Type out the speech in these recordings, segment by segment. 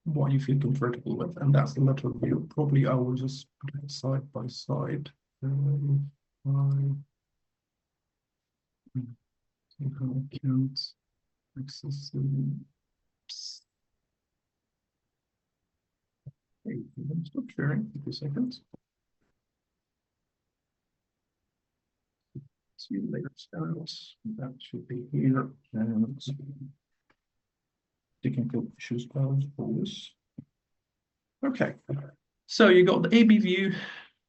what you feel comfortable with, and that's the lateral view. Probably I will just put it side by side. See how I count access. Okay, stop sharing for 2 seconds. See the later styles. That should be here. And technical issues always. Okay, so you got the AB view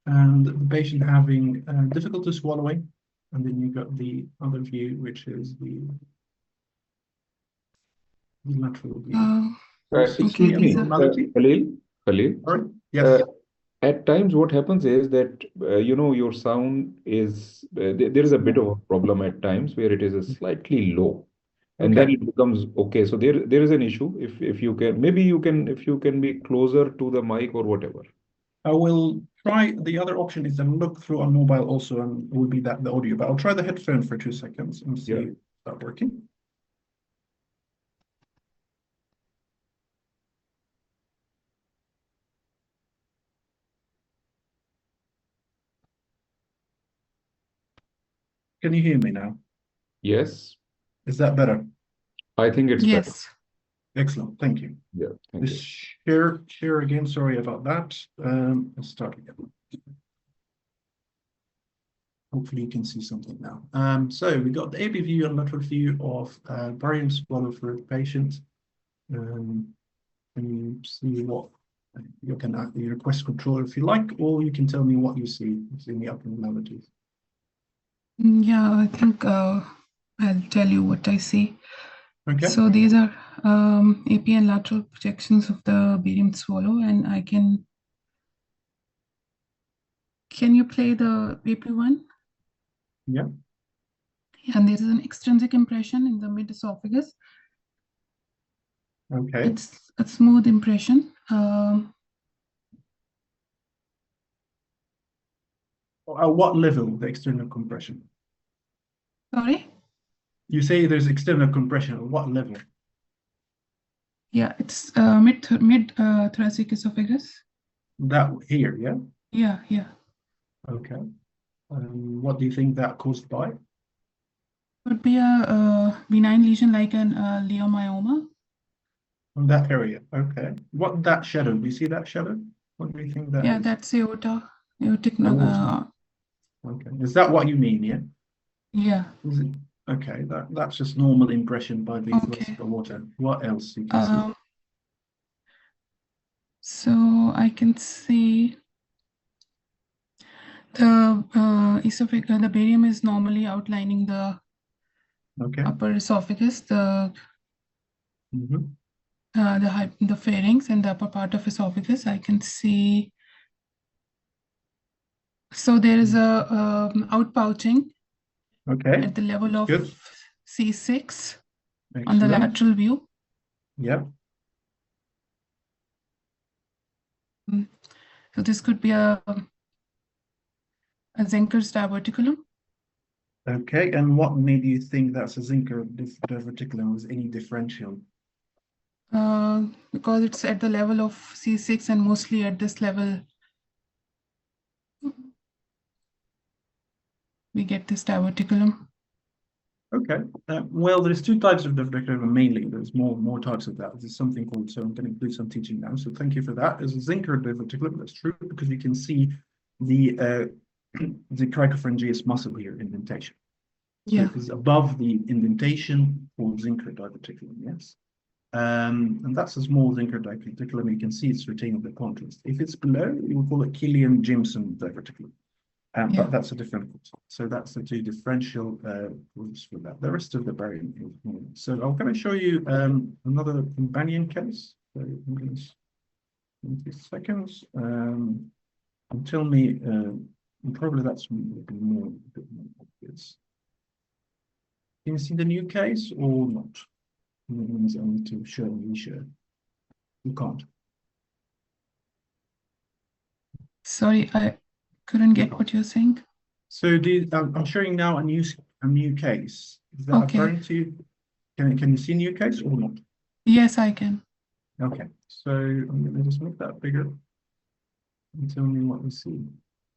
and the patient having difficulty swallowing, and then you got the other view, which is the lateral view. Excuse me, Khalil. Sorry? Yes. At times, what happens is that your sound is there is a bit of a problem at times where it is a slightly low, and then it becomes okay. So there is an issue. If you can, maybe you can, if you can be closer to the mic or whatever. I will try. The other option is to look through on mobile also, and it will be that the audio. But I'll try the headphone for 2 seconds and see if that working. Can you hear me now? Yes. Is that better? I think it's better. Excellent. Thank you. Yeah. Thank you. Share again. Sorry about that. Let's start again. Hopefully you can see something now. So we got the AB view and lateral view of barium swallow for the patient. And you see what you can request control if you like, or you can tell me what you see in the abnormalities. Yeah, I think I'll tell you what I see. Okay. So these are AP and lateral projections of the barium swallow, and I can you play the AP one? Yeah. And there is an extrinsic impression in the mid esophagus. Okay. It's a smooth impression. At what level, the external compression? Sorry? You say there's external compression. At what level? Yeah, it's mid thoracic esophagus. That here, yeah? Yeah, yeah. Okay. What do you think that caused by? Would be a benign lesion like an leiomyoma. On that area, okay. What that shadow? Do you see that shadow? What do you think that is? That's aorta, aortic. Okay, is that what you mean? Yeah. Yeah. Is it? Okay, that's just normal impression by the the water. What else you can see? So I can see the esophagus. The barium is normally outlining the upper esophagus, the pharynx and the upper part of esophagus. I can see. So there is a outpouching. Okay. At the level of C6. Excellent. On the lateral view. Yep. So this could be a Zenker's diverticulum. Okay, and what made you think that's a Zenker diverticulum? Was any differential? Because it's at the level of C6 and mostly at this level we get this diverticulum. Okay. Well, there's 2 types of diverticulum mainly. There's more types of that. There's something called, so I'm going to do some teaching now. So thank you for that. There's a Zenker diverticulum. That's true because you can see the cricopharyngeus muscle here, indentation. So it is above the indentation for Zenker diverticulum, yes. And that's a small Zenker diverticulum. You can see it's retaining the contrast. If it's below, you will call it Killian-Jimson diverticulum. But that's a different cause. So that's the 2 differential groups for that. The rest of the barium is. So I'm going to show you another companion case. So I'm going to 20 seconds. And tell me, probably that's a bit more obvious. Can you see the new case or not? I need to show and reshare. You can't. Sorry, I couldn't get what you're saying. So I'm showing now a new case. Is that apparent to you? Can you see a new case or not? Yes, I can. Okay, so I'm going to just make that bigger and tell me what we see.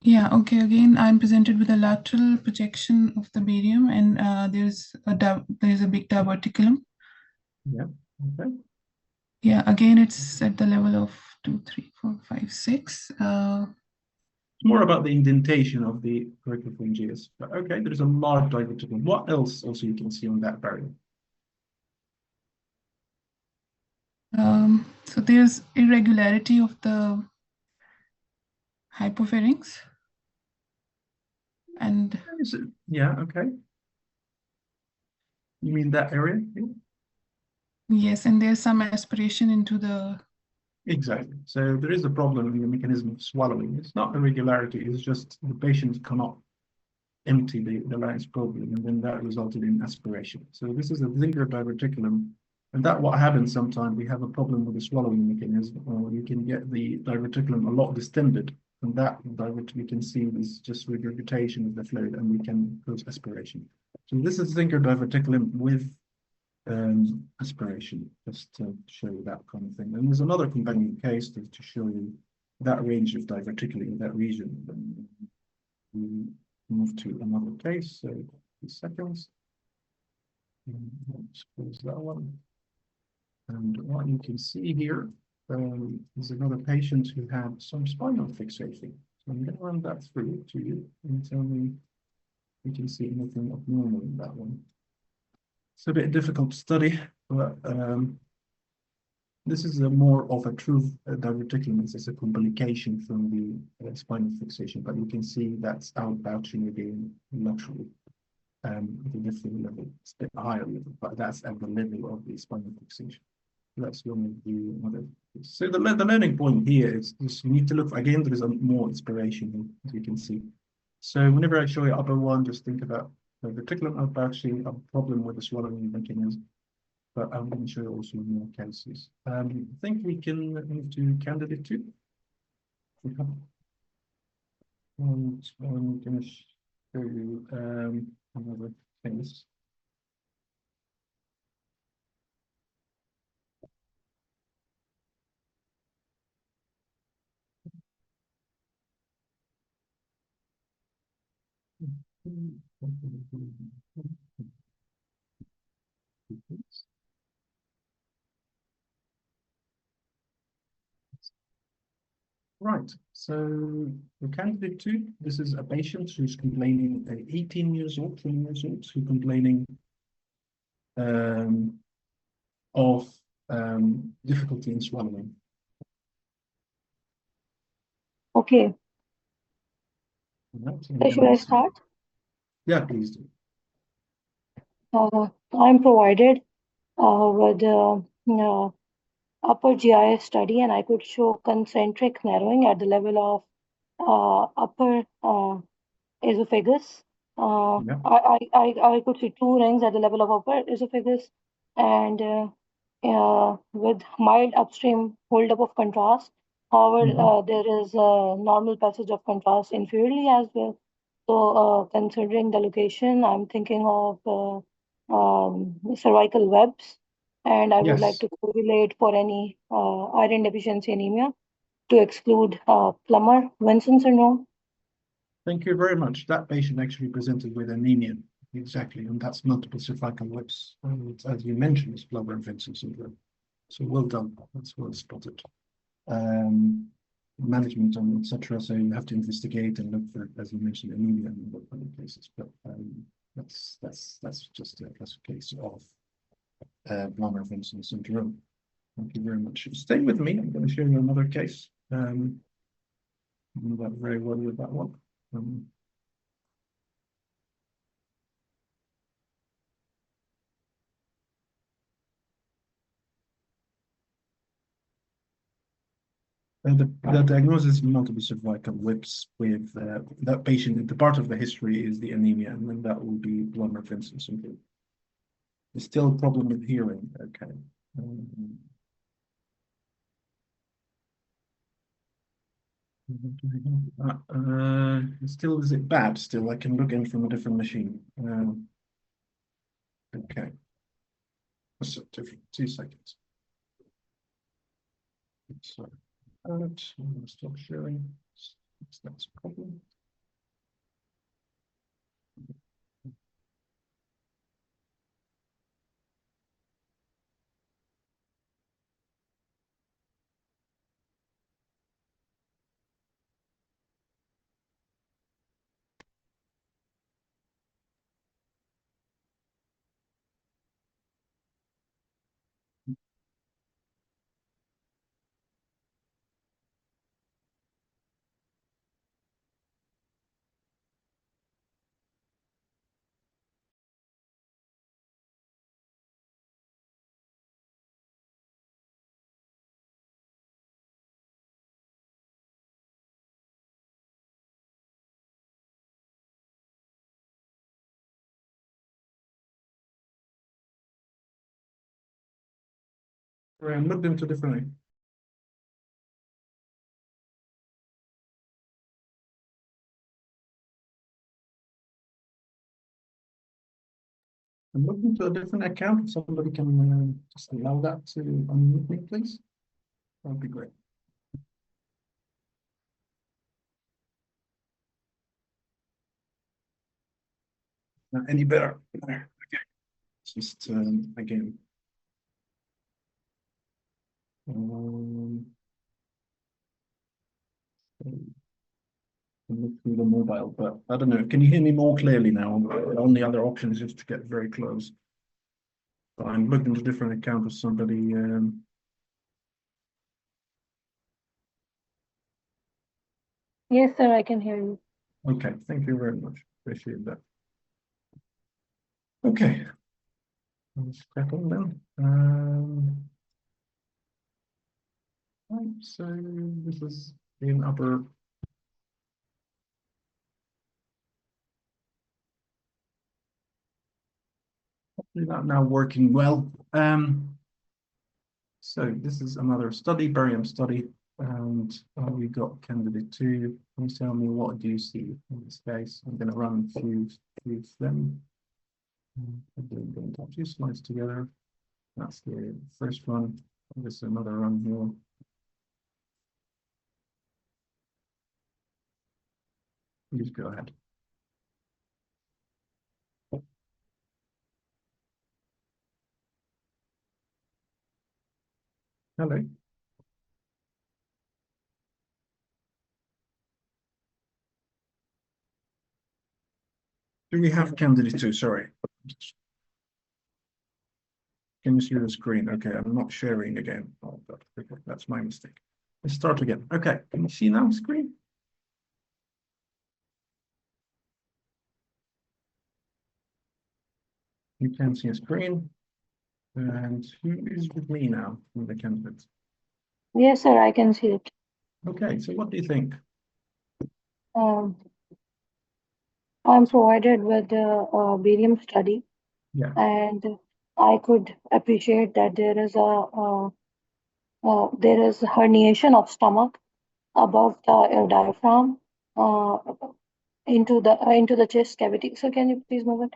Yeah, okay, again, I'm presented with a lateral projection of the barium, and there's a big diverticulum. Yeah, okay. Yeah, again, it's at the level of 2, 3, 4, 5, 6. It's more about the indentation of the peripheral, but okay, there's a large diverticulum. What else also you can see on that barrier? So there's irregularity of the hypopharynx. And yeah, okay. You mean that area? yes, and there's some aspiration into the... Exactly. So there is a problem in the mechanism of swallowing. It's not irregularity, it's just the patient cannot empty the larynx properly, and then that resulted in aspiration. So this is a Zinker diverticulum, and that what happens sometimes we have a problem with the swallowing mechanism, or you can get the diverticulum a lot distended, and that we can see is just regurgitation of the fluid, and we can cause aspiration. So this is Zinker diverticulum with aspiration, just to show you that kind of thing. And there's another companion case to show you that range of diverticuli in that region. We move to another case, so 2 seconds. Let's close that one. And what you can see here is another patient who had some spinal fixation. So I'm going to run that through to you and tell me if you can see anything abnormal in that one. It's a bit difficult to study, but this is a more of a true diverticulum. It's a complication from the spinal fixation, but you can see that's outbouching again laterally at a different level. It's a bit higher level, but that's at the level of the spinal fixation. So that's one of the other. So the learning point here is just you need to look again. There is more inspiration, as you can see. So whenever I show you upper one, just think about the reticulum outbouching, a problem with the swallowing mechanism. But I'm going to show you also more cases. I think we can move to candidate 2. And I'm going to show you another case. Right, so the candidate 2, this is a patient who's complaining, 18 years old, 20 years old, who's complaining of difficulty in swallowing. Okay. Right, Should I start? Yeah, please do. I'm provided with upper GI study, and I could show concentric narrowing at the level of upper esophagus. Yeah. I could see 2 rings at the level of upper esophagus, and with mild upstream holdup of contrast. However, there is a normal passage of contrast inferiorly as well. So, considering the location, I'm thinking of cervical webs, and I would like to correlate for any iron deficiency anemia to exclude Plummer-Vinson syndrome. Thank you very much. That patient actually presented with anemia. Exactly, and that's multiple cervical webs. As you mentioned, it's Plummer-Vinson syndrome. So well done. That's well spotted. Management and etc. So you have to investigate and look for, as you mentioned, anemia in other cases. But that's just a classic case of Plummer-Vinson syndrome. Thank you very much. Stay with me. I'm going to show you another case. I'm not very well with that one. The diagnosis is multiple cervical webs with that patient. The part of the history is the anemia, and then that will be Plummer-Vinson syndrome. There's still a problem with hearing. Okay. Still, is it bad? Still, I can look in from a different machine. Okay. That's different. 2 seconds. So, I'm going to stop sharing. That's a problem. And looked into differently. I'm looking to a different account. If somebody can just allow that to unmute me, please. That would be great. Not any better. There. Okay. Just again. Look through the mobile, but I don't know. Can you hear me more clearly now? The only other option is just to get very close. So I'm looking at a different account of somebody. Yes, sir, I can hear you. Okay, thank you very much. Appreciate that. Okay. Let's crack on then. Right, so this is in upper. Hopefully that now working well. So this is another study, barium study, and we got candidate 2. Please tell me, what do you see in this case? I'm going to run a few of them. I'm going to have 2 slides together. That's the first one. This is another run here. Please go ahead. Hello. Do we have candidate 2? Sorry. Can you see the screen? Okay, I'm not sharing again. Oh, that's my mistake. Let's start again. Okay, can you see now screen? You can see a screen. And who is with me now from the candidates? Yes, sir, I can see it. Okay, so what do you think? I'm provided with the barium study, Yeah. and I could appreciate that there is herniation of stomach above the diaphragm into the chest cavity. So can you please move it?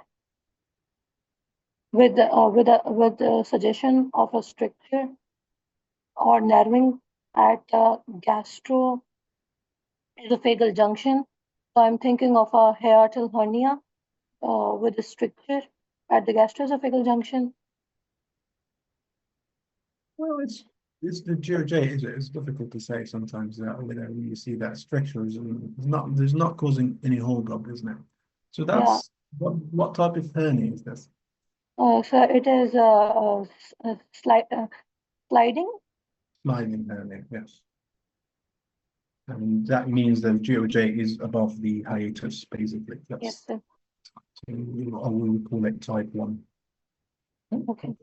With the suggestion of a stricture or narrowing at gastroesophageal junction. So I'm thinking of a hiatal hernia with a stricture at the gastroesophageal junction. Well, it's the GOJ, is it? It's difficult to say sometimes that when you see that structures and there's not causing any holdup, isn't it? So that's what type of hernia is this? So it is a sliding. Sliding hernia, yes. And that means that GOJ is above the hiatus, basically. Yes, sir. So we will call it type 1. Okay.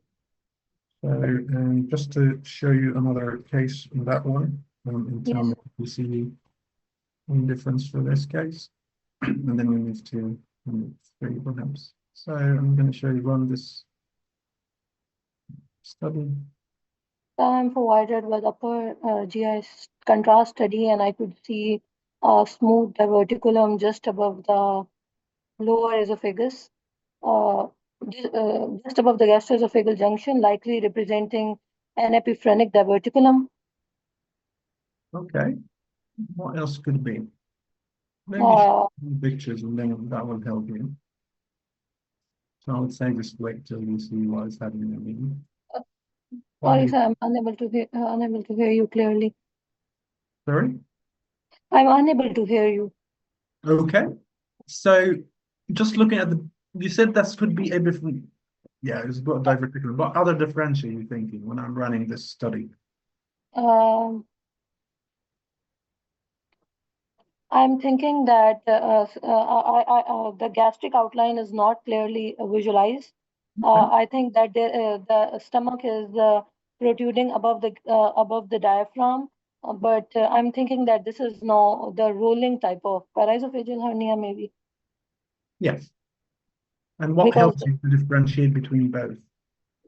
So just to show you another case in that one, and tell me if you see any difference for this case, and then we move to 3 perhaps. So I'm going to show you run this study. So I'm provided with upper GI contrast study, and I could see a smooth diverticulum just above the lower esophagus, just above the gastroesophageal junction, likely representing an epiphrenic diverticulum. Okay. What else could it be? Maybe show Uh, some pictures and then that will help you. So I would say just wait till you see what is happening in the Sorry, Probably, sir, I'm unable to hear you clearly. sorry? I'm unable to hear you. Okay. So just looking at you said that could be a different, yeah, it's got diverticulum. What other differential are you thinking when I'm running this study? Um, I'm thinking that the gastric outline is not clearly visualized. Okay. I think that the stomach is protruding above the diaphragm, but I'm thinking that this is no the rolling type of paraesophageal hernia maybe Yes. And what because helps you to differentiate between both?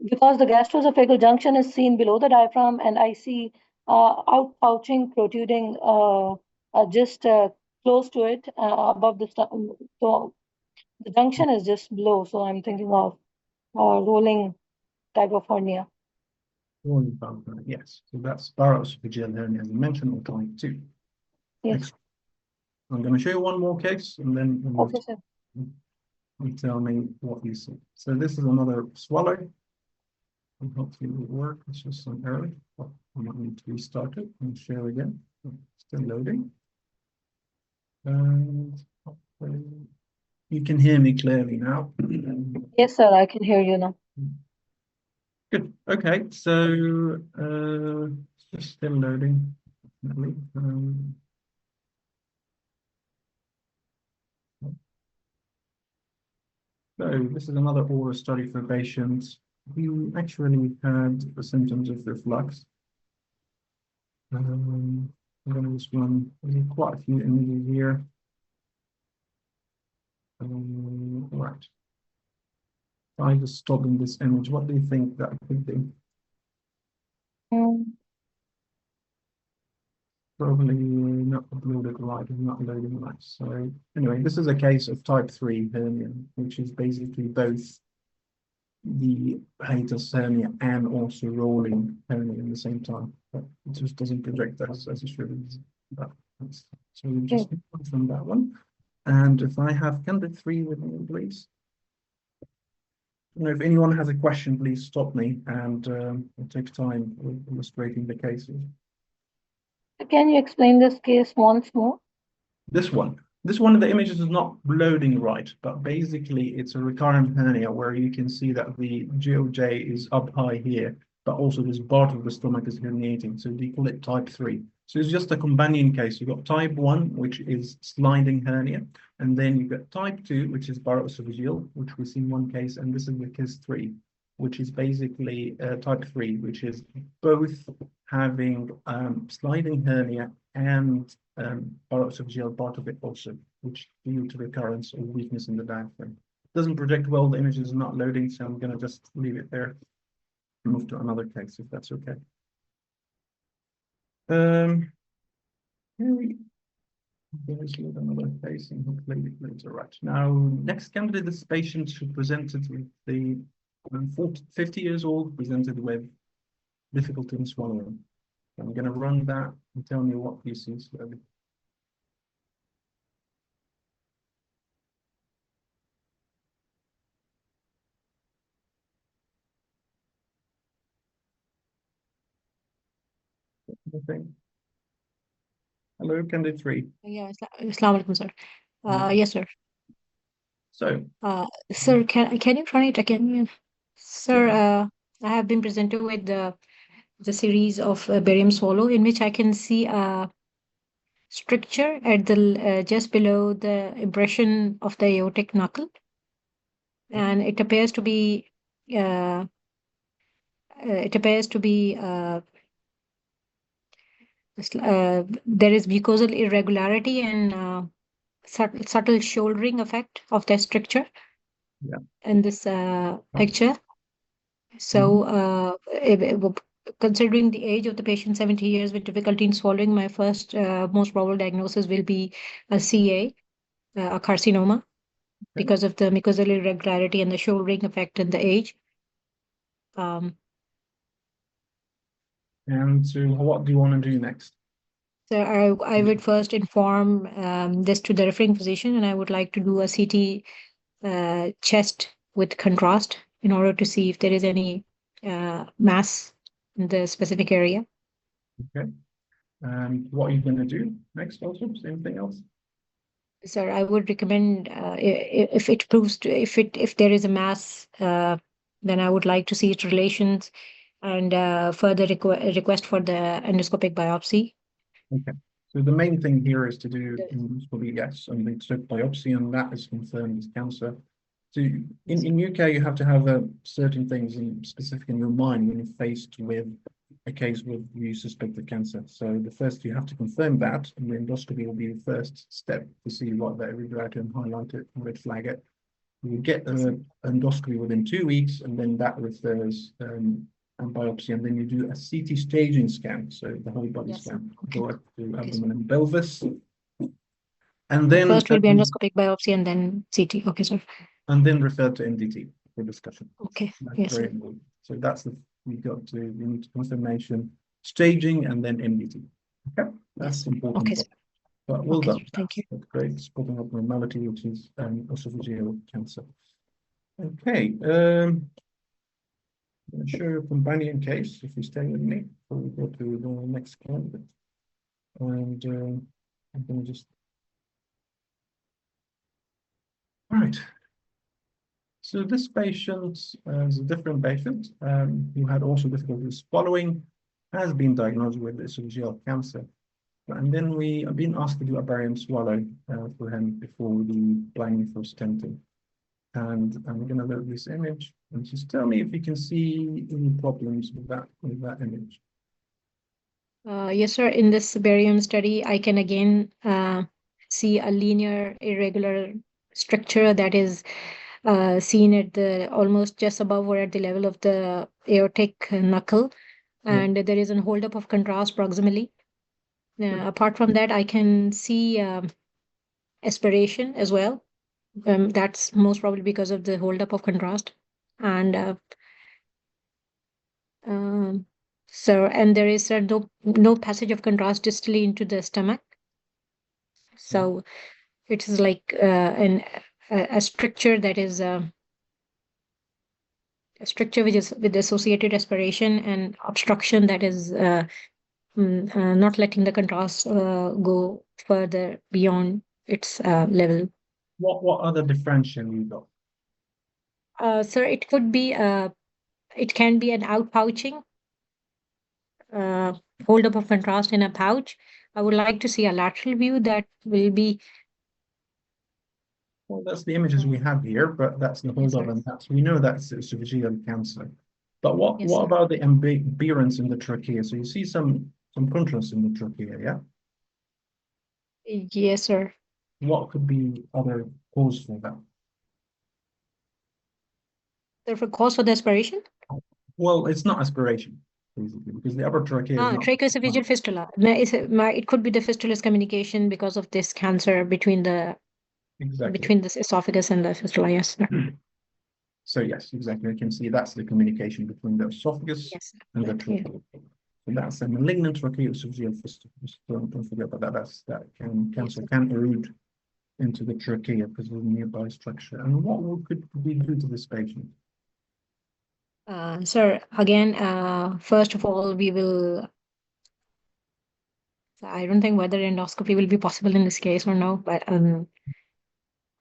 the gastroesophageal junction is seen below the diaphragm, and I see outpouching, protruding just close to it above the stomach. So the junction is just below, so I'm thinking of rolling type of hernia. Rolling bump, yes. So that's paroesophageal hernia, as I mentioned, or type 2. Yes. Excellent. I'm going to show you one more case, and then Okay, sir. you tell me what you see. So this is another swallow. And hopefully it will work. It's just some error. Oh, I might need to restart it and share again. Still loading. And hopefully you can hear me clearly now. Yes, sir. I can hear you now. Good. Okay. So it's just still loading. So this is another oral study for patients who actually had the symptoms of reflux. I'm going to just run quite a few images here. Right. Try just stopping this image. What do you think that could be? Mm, Probably not uploaded right and not loading right. So anyway, this is a case of type 3 hernia, which is basically both the hiatus hernia and also rolling hernia in the same time. But it just doesn't project as it should. So we just move on from that one. And if I have candidate 3 with me, please. If anyone has a question, please stop me, and it takes time with illustrating the cases. Can you explain this case once more? This one of the images is not loading right, but basically it's a recurrent hernia where you can see that the GOJ is up high here, but also this part of the stomach is herniating. So they call it type 3. So it's just a companion case. You've got type 1, which is sliding hernia, and then you've got type 2, which is paroesophageal, which we see in one case, and this is the case 3, which is basically type 3, which is both having sliding hernia and paroesophageal part of it also, which due to recurrence or weakness in the diaphragm. It doesn't project well, the image is not loading, so I'm going to just leave it there and move to another case if that's okay. Here we there's another case and hopefully it's all right. Now, next candidate, this patient who presented with the 50 years old, presented with difficulty in swallowing. I'm going to run that and tell me what you see slowly. Okay. Hello, candidate 3. Yeah, Assalamualaikum, sir. Yes, sir. So, Sir, can you run it again? Sir, I have been presented with the series of barium swallow in which I can see a stricture at the just below the impression of the aortic knuckle, and it appears to be uh, there is mucosal irregularity and subtle shouldering effect of the stricture in this picture. So, considering the age of the patient, 70 years with difficulty in swallowing, my first most probable diagnosis will be a CA, a carcinoma, because of the mucosal irregularity and the shouldering effect in the age. And so what do you want to do next? So I would first inform this to the referring physician, and I would like to do a CT chest with contrast in order to see if there is any mass in the specific area. Okay. And what are you going to do next also? Anything else? Sir, I would recommend if it proves to if there is a mass, then I would like to see its relations and further request for the endoscopic biopsy. Okay. So the main thing here is to do endoscopy, yes, and the biopsy, and that is confirmed as cancer. So in UK, you have to have certain things specific in your mind when you're faced with a case where you suspect the cancer. So the first, you have to confirm that, and the endoscopy will be the first step to see what that irregularity and highlight it, red flag it. You get an endoscopy within 2 weeks, and then that refers and biopsy, and then you do a CT staging scan, so the whole body scan, go up to abdomen and pelvis. And then first will be endoscopic biopsy and then CT. Okay, sir. And then refer to NDT for discussion. Okay. That's yes. very important. So that's we need confirmation, staging, and then NDT. Okay, that's important. Okay, sir. But well done. Thank you. That's great. Spotting abnormality, which is esophageal cancer. Okay. I'm show you a companion case if you stay with me before we go to the next candidate. And I'm going to just. All right. So this patient is a different patient who had also difficulties swallowing, has been diagnosed with esophageal cancer. And then we have been asked to do a barium swallow for him before the planning for stenting. And I'm going to load this image and just tell me if you can see any problems with that image. Yes, sir. In this barium study, I can again see a linear irregular structure that is seen at the almost just above or at the level of the aortic knuckle, and there is a holdup of contrast proximally. Apart from that, I can see aspiration as well. That's most probably because of the holdup of contrast, and so and there is no passage of contrast distally into the stomach. So it is like a structure that is a structure which is with associated aspiration and obstruction that is not letting the contrast go further beyond its level. What other differential you got? Sir, it could be it can be an outpouching, holdup of contrast in a pouch. I would like to see a lateral view that will be. Well, that's the images we have here, but that's the holdup, and we know that's esophageal cancer. But what about the appearance in the trachea? So you see some contrast in the trachea, yeah? Yes, sir. What could be other cause for that? Therefore, cause for the aspiration? Well, it's not aspiration, basically, because the upper trachea is not. Tracheoesophageal fistula. It could be the fistula's communication because of this cancer between the between this esophagus and the fistula. Yes, sir. So yes, exactly. I can see that's the communication between the esophagus and the trachea. So that's a malignant tracheoesophageal fistula. Don't forget about that. Cancer can erode into the trachea because of the nearby structure. And what could we do to this patient? Sir, again, first of all, we will. I don't think whether endoscopy will be possible in this case or no, but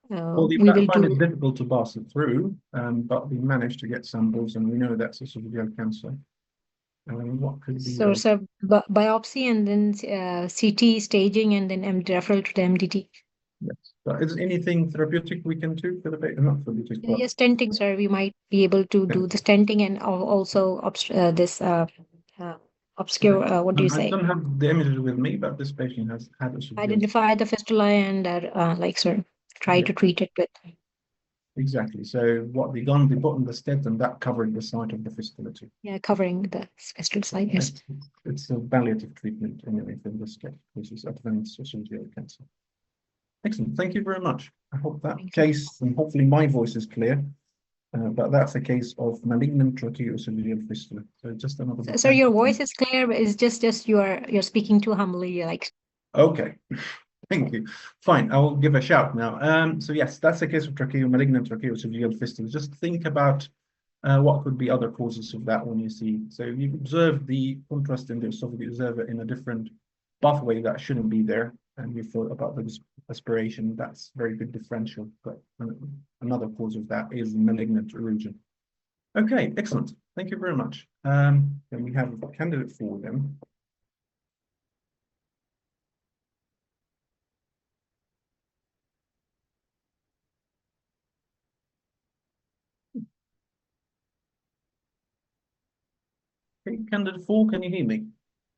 well, we will find it difficult to pass it through, but we managed to get samples, and we know that's esophageal cancer. What could be? So, biopsy and then CT staging and then referral to the MDT. Yes. But is anything therapeutic we can do for the patient? Not therapeutic. Yes, stenting, sir. We might be able to do the stenting and also this obscure. What do you say? I don't have the images with me, but this patient has had a identify the fistula and sir, try to treat it with. Exactly. So what we done, we put on the stent, and that covered the site of the fistula too. Yeah, covering the fistula site. Yes. It's a palliative treatment anyway for this case, which is advanced esophageal cancer. Excellent. Thank you very much. I hope that case, and hopefully my voice is clear, but that's a case of malignant tracheoesophageal fistula. So just another. Sir, your voice is clear, but it's just you're speaking too humbly, like. Okay, thank you. Fine, I will give a shout now. So yes, that's the case of malignant tracheoesophageal fistula. Just think about what could be other causes of that when you see. So you observe the contrast in the esophagus, you observe it in a different pathway that shouldn't be there, and you thought about the aspiration. That's very good differential, but another cause of that is malignant erosion. Okay, excellent. Thank you very much. Then we have a candidate for them. Okay, candidate 4, can you hear me?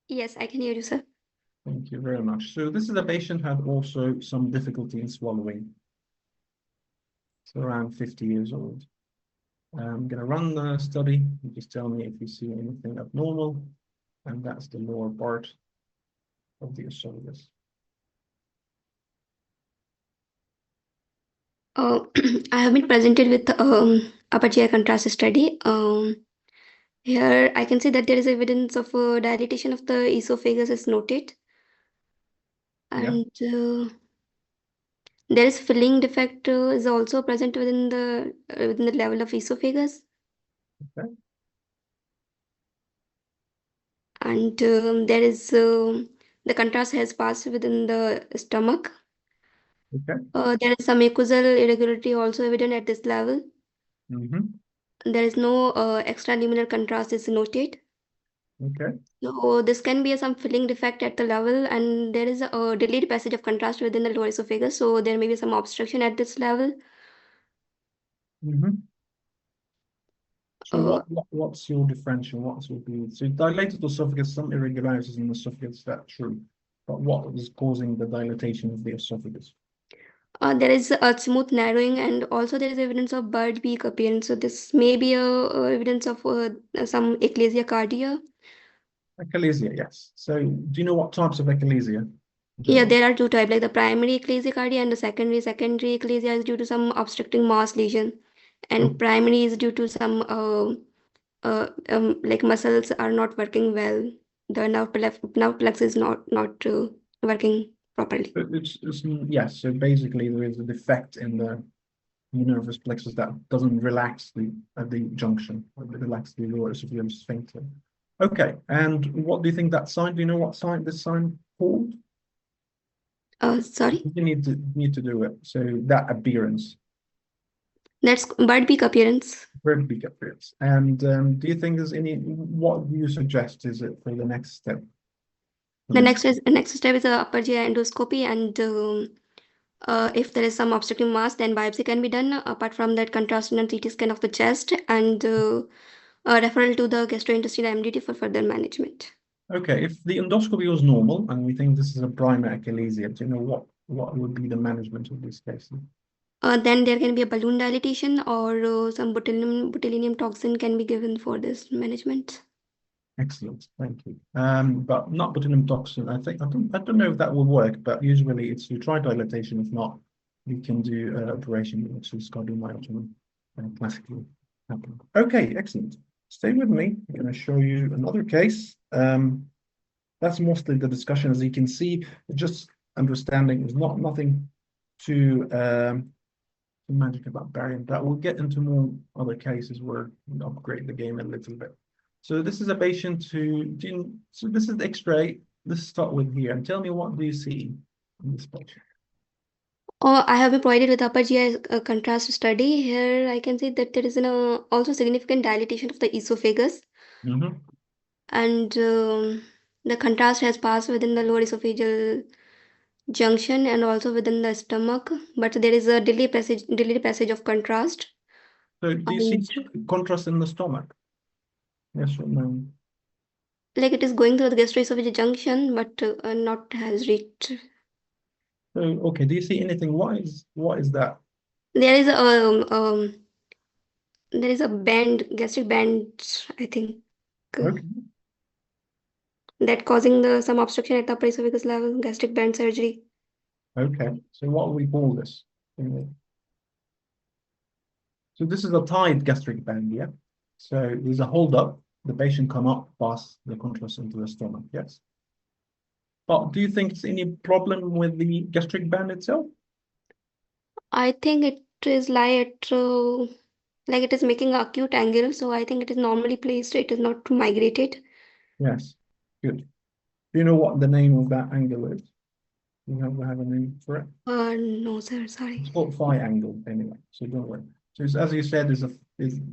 Yes, I can hear you, sir. Thank you very much. So this is a patient who had also some difficulty in swallowing. It's around 50 years old. I'm going to run the study. You just tell me if you see anything abnormal, and that's the lower part of the esophagus. I have been presented with upper GI contrast study. Here I can see that there is evidence of dilatation of the esophagus is noted, Yeah. and there is filling defect is also present within the level of esophagus. Okay. And there is the contrast has passed within the stomach. Okay. There is some mucosal irregularity also evident at this level. There is no extraluminal contrast is noted. Okay. So this can be some filling defect at the level, and there is a delayed passage of contrast within the lower esophagus. So there may be some obstruction at this level. So what's your differential? What's your view? So dilated esophagus, some irregularities in the esophagus, that's true. But what is causing the dilatation of the esophagus? There is a smooth narrowing, and also there is evidence of bird beak appearance. So this may be evidence of some eclesiocardia. Echalasia, yes. So do you know what types of echalasia? Yeah, there are two types, like the primary eclesiocardia and the secondary. Secondary eclesia is due to some obstructing mass lesion, and primary is due to some like muscles are not working well. The nerve plexus is not working properly. Yes. So basically, there is a defect in the nervous plexus that doesn't relax the junction, or relax the lower esophageal sphincter. Okay. And what do you think that sign? Do you know what sign this sign called? Sorry. You need to do it. So that appearance. That's bird beak appearance. Bird beak appearance. And do you think there's any? What do you suggest is it for the next step? The next step is a upper GI endoscopy, and if there is some obstructing mass, then biopsy can be done. Apart from that, contrast and CT scan of the chest, and referral to the gastrointestinal MDT for further management. Okay, if the endoscopy was normal and we think this is a primary echalasia, do you know what would be the management of this case? Then there can be a balloon dilatation, or some botulinum toxin can be given for this management. Excellent, thank you. But not botulinum toxin. I don't know if that will work, but usually it's you try dilatation. If not, you can do operation, which is cardiomyotomy, classically happen. Okay, excellent. Stay with me. I'm going to show you another case. That's mostly the discussion, as you can see. Just understanding is nothing too magic about barium. But we'll get into more other cases where we upgrade the game a little bit. So this is a patient so this is the X-ray. Let's start with here and tell me, what do you see in this patient? I have been provided with upper GI contrast study. Here I can see that there is also significant dilatation of the esophagus. And the contrast has passed within the lower esophageal junction and also within the stomach, but there is a delayed passage of contrast. So do you see contrast in the stomach? Yes or no? Like it is going through the gastroesophageal junction, but not has reached. So okay, do you see anything? What is that? There is a band, gastric band, I think. Okay. That causing some obstruction at the upper esophagus level, gastric band surgery. Okay, so what do we call this? So this is a tied gastric band, yeah? So there's a hold up, the patient come up, pass the contrast into the stomach, yes? But do you think it's any problem with the gastric band itself? I think it is like it is making an acute angle, so I think it is normally placed. It is not migrated. Yes, good. Do you know what the name of that angle is? You have a name for it? No, sir. Sorry. It's called phi angle anyway, so don't worry. So it's, as you said,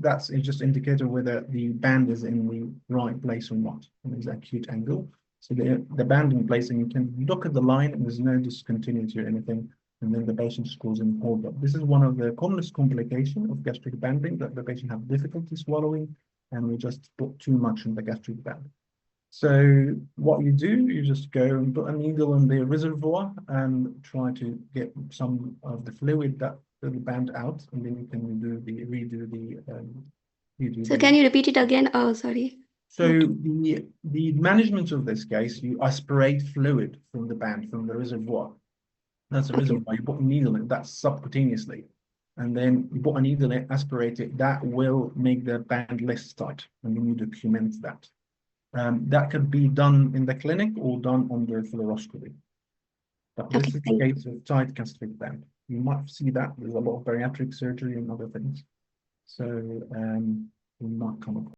that's just indicator whether the band is in the right place or not. And it's acute angle. So the band in place, and you can look at the line, and there's no discontinuity or anything, and then the patient scores in hold up. This is one of the commonest complications of gastric banding, that the patient have difficulty swallowing, and we just put too much in the gastric band. So what you do, you just go and put a needle in the reservoir and try to get some of the fluid that the band out, and then you can redo the. So can you repeat it again? Oh, sorry. So the management of this case, you aspirate fluid from the band, from the reservoir. That's the reservoir. You put a needle in, that's subcutaneously. And then you put a needle in, aspirate it, that will make the band less tight, and then you document that. That could be done in the clinic or done under fluoroscopy. But this is the case of tight gastric band. You might see that there's a lot of bariatric surgery and other things. So you might come across.